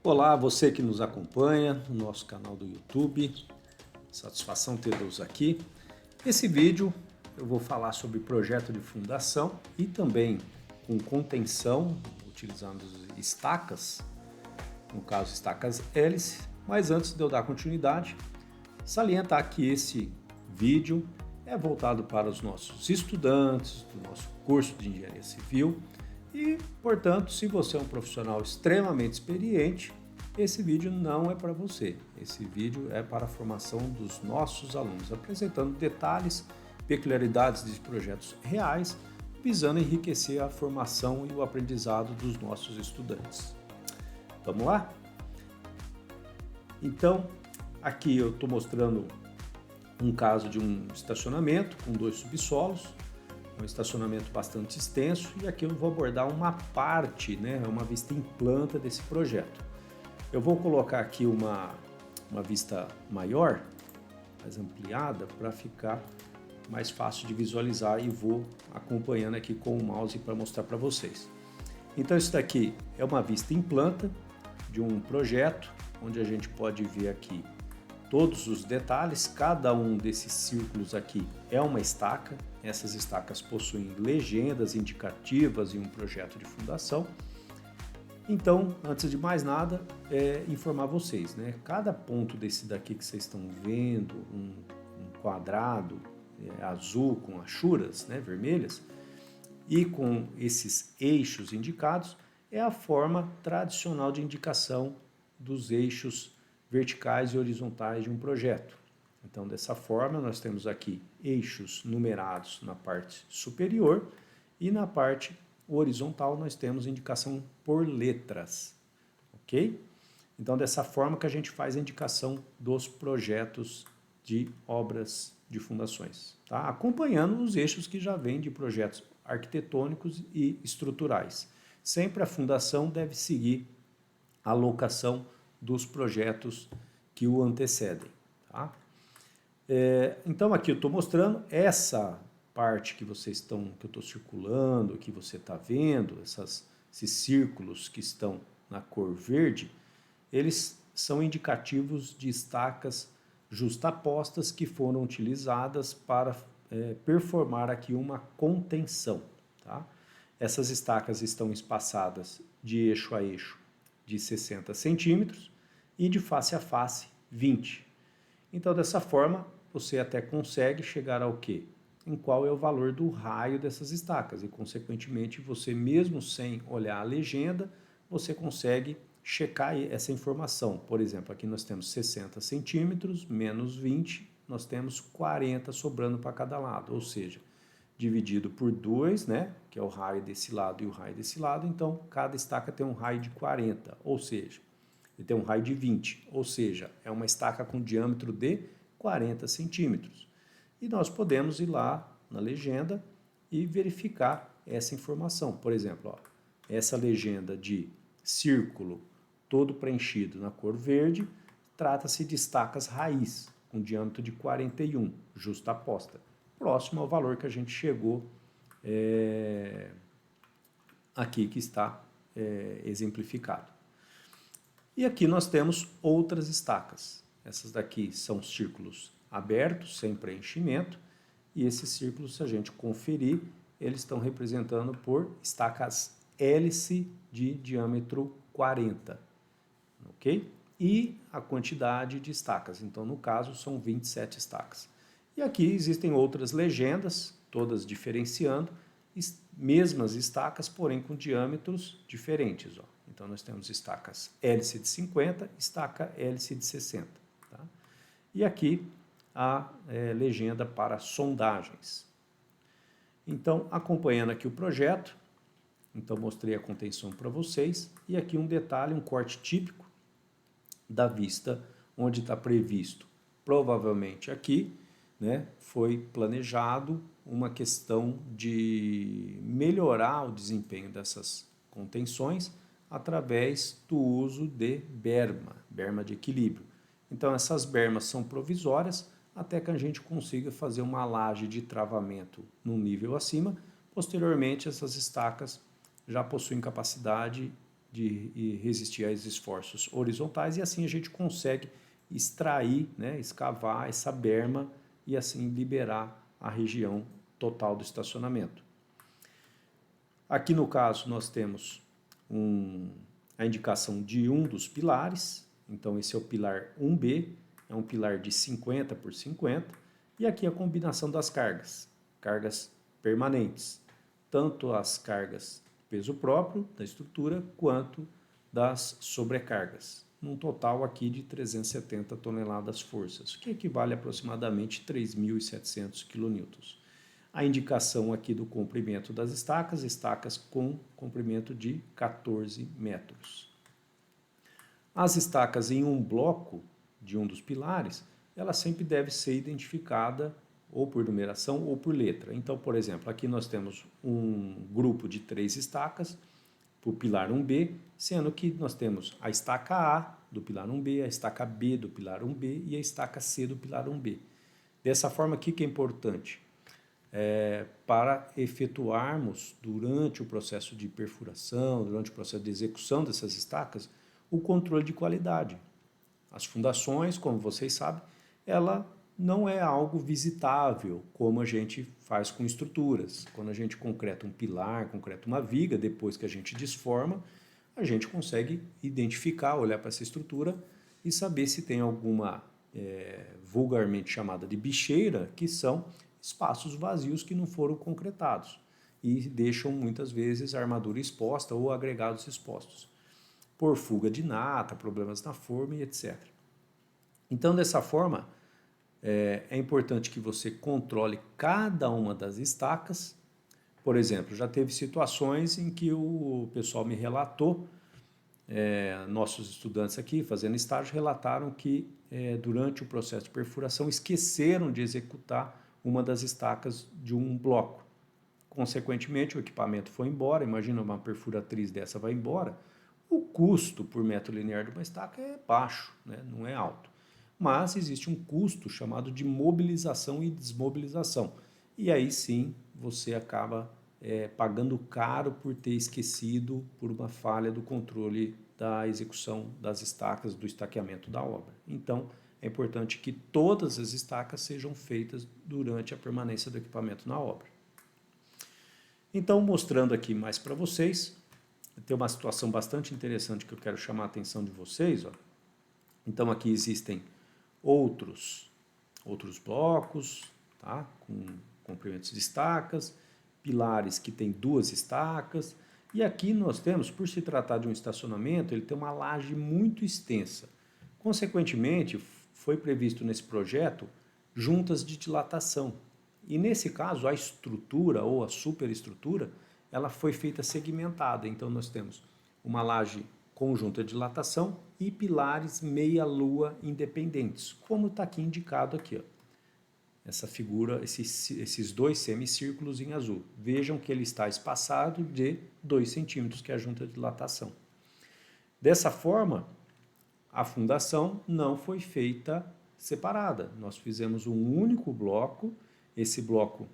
Olá, você que nos acompanha no nosso canal do YouTube, satisfação tê-los aqui. Nesse vídeo eu vou falar sobre projeto de fundação e também com contenção, utilizando estacas, no caso estacas hélice, mas antes de eu dar continuidade, salientar que esse vídeo é voltado para os nossos estudantes do nosso curso de Engenharia Civil e, portanto, se você é um profissional extremamente experiente, esse vídeo não é para você. Esse vídeo é para a formação dos nossos alunos, apresentando detalhes, peculiaridades de projetos reais, visando enriquecer a formação e o aprendizado dos nossos estudantes. Vamos lá? Então, aqui eu estou mostrando um caso de um estacionamento com 2 subsolos, um estacionamento bastante extenso, e aqui eu vou abordar uma parte, uma vista em planta desse projeto. Eu vou colocar aqui uma vista maior, mais ampliada, para ficar mais fácil de visualizar e vou acompanhando aqui com o mouse para mostrar para vocês. Então isso daqui é uma vista em planta de um projeto, onde a gente pode ver aqui todos os detalhes. Cada um desses círculos aqui é uma estaca. Essas estacas possuem legendas indicativas e um projeto de fundação. Então, antes de mais nada, informar vocês, Cada ponto desse daqui que vocês estão vendo, um quadrado azul com achuras, vermelhas, e com esses eixos indicados, é a forma tradicional de indicação dos eixos verticais e horizontais de um projeto. Então, dessa forma, nós temos aqui eixos numerados na parte superior e na parte horizontal nós temos indicação por letras, ok? Então, dessa forma que a gente faz a indicação dos projetos de obras de fundações, tá? Acompanhando os eixos que já vêm de projetos arquitetônicos e estruturais. Sempre a fundação deve seguir a locação dos projetos que o antecedem, tá? Então, aqui eu estou mostrando essa parte que vocês que eu estou circulando, que você está vendo, esses círculos que estão na cor verde, eles são indicativos de estacas justapostas que foram utilizadas para performar aqui uma contenção, tá? Essas estacas estão espaçadas de eixo a eixo de 60 centímetros e de face a face 20. Então, dessa forma, você até consegue chegar ao quê? Em qual é o valor do raio dessas estacas e, consequentemente, você mesmo sem olhar a legenda, você consegue checar essa informação. Por exemplo, aqui nós temos 60 centímetros menos 20, nós temos 40 sobrando para cada lado, ou seja, dividido por 2, que é o raio desse lado e o raio desse lado, então cada estaca tem um raio de 40, ou seja, ele tem um raio de 20, ou seja, é uma estaca com diâmetro de 40 centímetros. E nós podemos ir lá na legenda e verificar essa informação. Por exemplo, essa legenda de círculo todo preenchido na cor verde, trata-se de estacas raiz, com diâmetro de 41, justaposta, próximo ao valor que a gente chegou aqui, que está exemplificado. E aqui nós temos outras estacas. Essas daqui são círculos abertos, sem preenchimento, e esses círculos, se a gente conferir, eles estão representando por estacas hélice de diâmetro 40, ok? E a quantidade de estacas, então no caso são 27 estacas. E aqui existem outras legendas, todas diferenciando, mesmas estacas, porém com diâmetros diferentes. Então nós temos estacas hélice de 50, estaca hélice de 60. Tá? E aqui a legenda para sondagens. Então, acompanhando aqui o projeto, então mostrei a contenção para vocês, e aqui um detalhe, um corte típico da vista, onde está previsto, provavelmente aqui, foi planejado uma questão de melhorar o desempenho dessas contenções através do uso de berma de equilíbrio. Então essas bermas são provisórias até que a gente consiga fazer uma laje de travamento num nível acima. Posteriormente, essas estacas já possuem capacidade de resistir a esses esforços horizontais, e assim a gente consegue extrair, né, escavar essa berma e assim liberar a região total do estacionamento. Aqui no caso nós temos a indicação de um dos pilares, então esse é o pilar 1B, é um pilar de 50 por 50, e aqui a combinação das cargas permanentes, tanto as cargas peso próprio da estrutura quanto das sobrecargas, num total aqui de 370 toneladas forças, que equivale a aproximadamente 3.700 kN. A indicação aqui do comprimento das estacas com comprimento de 14 metros. As estacas em um bloco de um dos pilares, ela sempre deve ser identificada ou por numeração ou por letra. Então, por exemplo, aqui nós temos um grupo de 3 estacas para o pilar 1B, sendo que nós temos a estaca A do pilar 1B, a estaca B do pilar 1B e a estaca C do pilar 1B. Dessa forma aqui que é importante, para efetuarmos durante o processo de perfuração, durante o processo de execução dessas estacas, o controle de qualidade. As fundações, como vocês sabem, ela não é algo visitável, como a gente faz com estruturas. Quando a gente concreta um pilar, concreta uma viga, depois que a gente desforma, a gente consegue identificar, olhar para essa estrutura e saber se tem alguma, vulgarmente chamada de bicheira, que são espaços vazios que não foram concretados e deixam muitas vezes a armadura exposta ou agregados expostos, por fuga de nata, problemas na forma e etc. Então, dessa forma, é importante que você controle cada uma das estacas. Por exemplo, já teve situações em que o pessoal me relatou, nossos estudantes aqui fazendo estágio relataram que durante o processo de perfuração esqueceram de executar uma das estacas de um bloco. Consequentemente, o equipamento foi embora. Imagina uma perfuratriz dessa vai embora. O custo por metro linear de uma estaca é baixo, né? Não é alto. Mas existe um custo chamado de mobilização e desmobilização. E aí sim você acaba pagando caro por ter esquecido por uma falha do controle da execução das estacas, do estaqueamento da obra. Então, é importante que todas as estacas sejam feitas durante a permanência do equipamento na obra. Então, mostrando aqui mais para vocês, tem uma situação bastante interessante que eu quero chamar a atenção de vocês. Ó. Então, aqui existem outros blocos, tá? Com comprimentos de estacas, pilares que têm 2 estacas, e aqui nós temos, por se tratar de um estacionamento, ele tem uma laje muito extensa. Consequentemente, foi previsto nesse projeto juntas de dilatação. E nesse caso, a estrutura ou a superestrutura, ela foi feita segmentada. Então, nós temos uma laje conjunta de dilatação e pilares meia-lua independentes, como está aqui indicado aqui. Ó. Essa figura, esses 2 semicírculos em azul. Vejam que ele está espaçado de 2 centímetros, que é a junta de dilatação. Dessa forma, a fundação não foi feita separada. Nós fizemos um único bloco. Esse bloco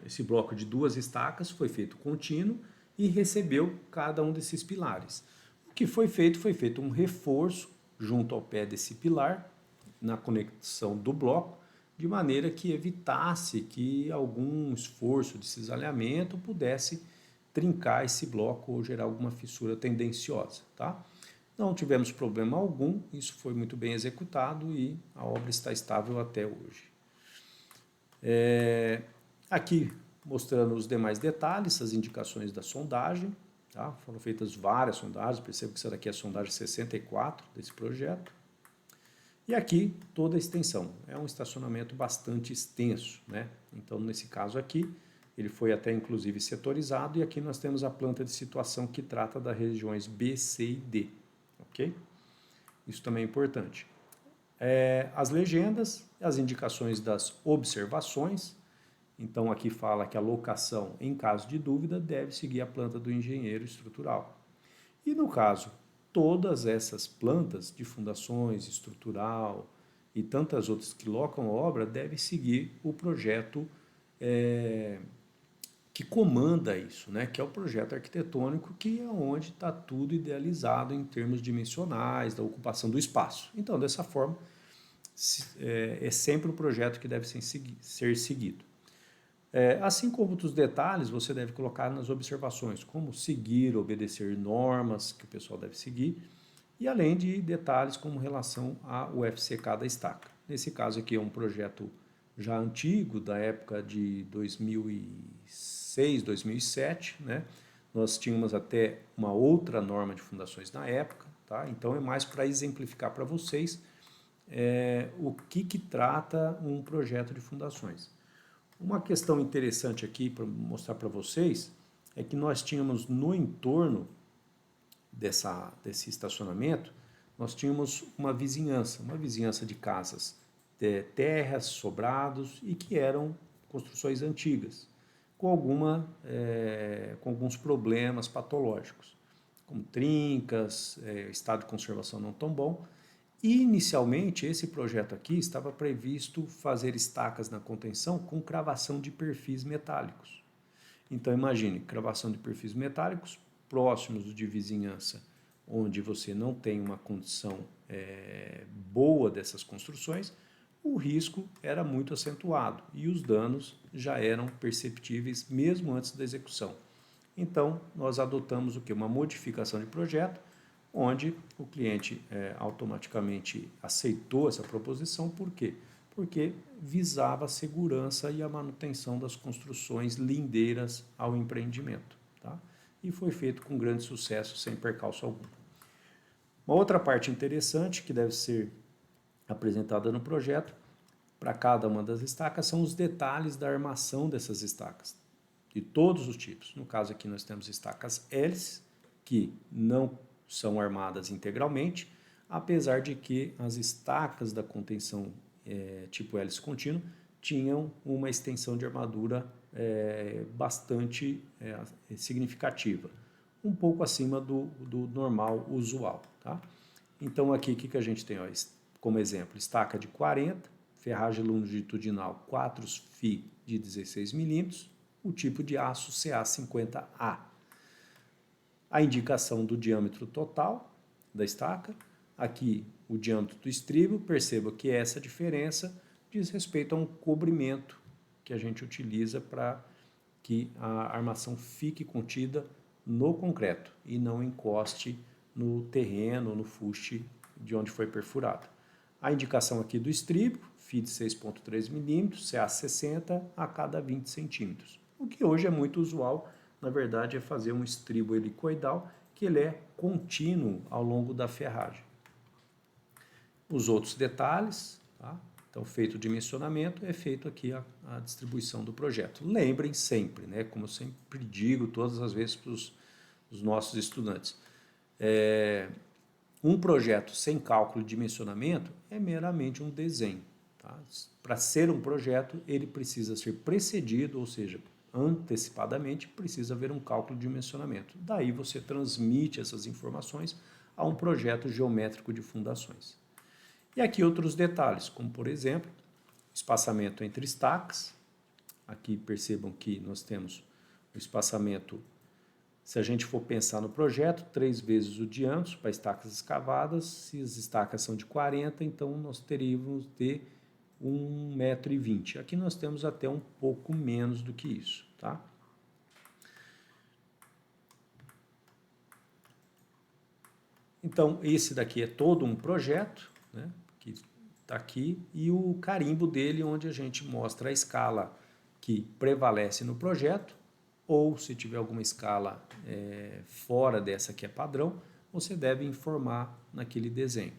esse bloco de 2 estacas foi feito contínuo e recebeu cada um desses pilares. O que foi feito um reforço junto ao pé desse pilar, na conexão do bloco, de maneira que evitasse que algum esforço de cisalhamento pudesse trincar esse bloco ou gerar alguma fissura tendenciosa, tá? Não tivemos problema algum, isso foi muito bem executado e a obra está estável até hoje. Aqui mostrando os demais detalhes, as indicações da sondagem, tá? Foram feitas várias sondagens, percebo que essa daqui é a sondagem 64 desse projeto. E aqui toda a extensão, é um estacionamento bastante extenso, né? Então nesse caso aqui, ele foi até inclusive setorizado e aqui nós temos a planta de situação que trata das regiões B, C e D, ok? Isso também é importante. As legendas, as indicações das observações, então aqui fala que a locação, em caso de dúvida, deve seguir a planta do engenheiro estrutural. E no caso, todas essas plantas de fundações, estrutural e tantas outras que locam a obra devem seguir o projeto que comanda isso, né? Que é o projeto arquitetônico, que é onde está tudo idealizado em termos dimensionais, da ocupação do espaço. Então, dessa forma, é sempre o projeto que deve ser seguido. Assim como outros detalhes, você deve colocar nas observações, como seguir, obedecer normas que o pessoal deve seguir, e além de detalhes como relação ao FCK da estaca. Nesse caso aqui é um projeto já antigo, da época de 2006, 2007, né? Nós tínhamos até uma outra norma de fundações na época, tá? Então é mais para exemplificar para vocês o que trata um projeto de fundações. Uma questão interessante aqui para mostrar para vocês é que nós tínhamos no entorno desse estacionamento, nós tínhamos uma vizinhança de casas, terras, sobrados e que eram construções antigas, com alguns problemas patológicos, como trincas, estado de conservação não tão bom. E, inicialmente, esse projeto aqui estava previsto fazer estacas na contenção com cravação de perfis metálicos. Então, imagine, cravação de perfis metálicos próximos de vizinhança, onde você não tem uma condição boa dessas construções, o risco era muito acentuado e os danos já eram perceptíveis mesmo antes da execução. Então, nós adotamos o quê? Uma modificação de projeto, onde o cliente automaticamente aceitou essa proposição. Por quê? Porque visava a segurança e a manutenção das construções lindeiras ao empreendimento. Tá? E foi feito com grande sucesso, sem percalço algum. Uma outra parte interessante que deve ser apresentada no projeto, para cada uma das estacas, são os detalhes da armação dessas estacas, de todos os tipos. No caso aqui nós temos estacas hélices, que não são armadas integralmente, apesar de que as estacas da contenção tipo hélice contínuo tinham uma extensão de armadura bastante significativa, um pouco acima do normal usual. Tá? Então aqui o que a gente tem? Ó, como exemplo, estaca de 40, ferragem longitudinal 4 FI de 16 milímetros, o tipo de aço CA50A. A indicação do diâmetro total da estaca, aqui o diâmetro do estribo, perceba que essa diferença diz respeito a um cobrimento que a gente utiliza para que a armação fique contida no concreto e não encoste no terreno, no fuste de onde foi perfurado. A indicação aqui do estribo, FI de 6,3 milímetros, CA60 a cada 20 centímetros. O que hoje é muito usual, na verdade, é fazer um estribo helicoidal, que ele é contínuo ao longo da ferragem. Os outros detalhes, tá? Então, feito o dimensionamento, é feito aqui a distribuição do projeto. Lembrem sempre, né, como eu sempre digo todas as vezes para os nossos estudantes, um projeto sem cálculo de dimensionamento é meramente um desenho. Tá? Para ser um projeto, ele precisa ser precedido, ou seja, antecipadamente precisa haver um cálculo de dimensionamento. Daí você transmite essas informações a um projeto geométrico de fundações. E aqui outros detalhes, como por exemplo, espaçamento entre estacas. Aqui percebam que nós temos o espaçamento, se a gente for pensar no projeto, 3 vezes o diâmetro para estacas escavadas. Se as estacas são de 40, então nós teríamos de 1,20 m. Aqui nós temos até um pouco menos do que isso, tá? Então, esse daqui é todo um projeto, né, que está aqui, e o carimbo dele, onde a gente mostra a escala que prevalece no projeto, ou se tiver alguma escala fora dessa que é padrão, você deve informar naquele desenho.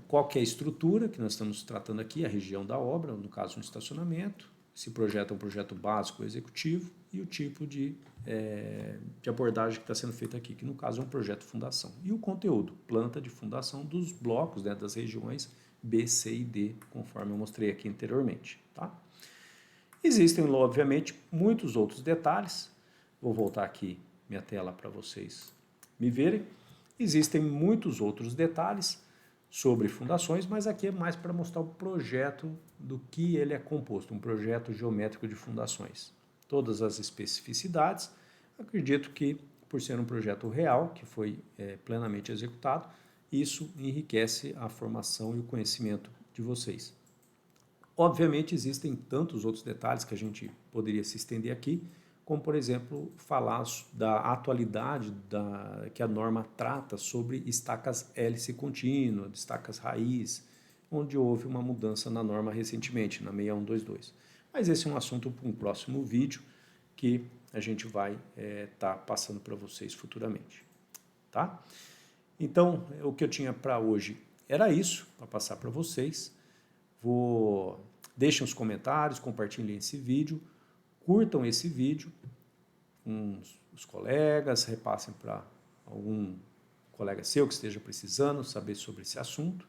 Qual que é a estrutura que nós estamos tratando aqui, a região da obra, no caso um estacionamento, esse projeto é um projeto básico executivo e o tipo de abordagem que está sendo feita aqui, que no caso é um projeto fundação. E o conteúdo, planta de fundação dos blocos, né, das regiões B, C e D, conforme eu mostrei aqui anteriormente. Tá? Existem, obviamente, muitos outros detalhes. Vou voltar aqui minha tela para vocês me verem. Existem muitos outros detalhes, sobre fundações, mas aqui é mais para mostrar o projeto do que ele é composto, um projeto geométrico de fundações. Todas as especificidades, acredito que por ser um projeto real, que foi plenamente executado, isso enriquece a formação e o conhecimento de vocês. Obviamente existem tantos outros detalhes que a gente poderia se estender aqui, como por exemplo falar da atualidade que a norma trata sobre estacas hélice contínua, estacas raiz, onde houve uma mudança na norma recentemente, na 6122. Mas esse é um assunto para um próximo vídeo que a gente vai estar passando para vocês futuramente. Tá? Então, o que eu tinha para hoje era isso, para passar para vocês. Deixem os comentários, compartilhem esse vídeo, curtam esse vídeo com os colegas, repassem para algum colega seu que esteja precisando saber sobre esse assunto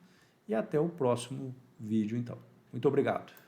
e até o próximo vídeo então. Muito obrigado.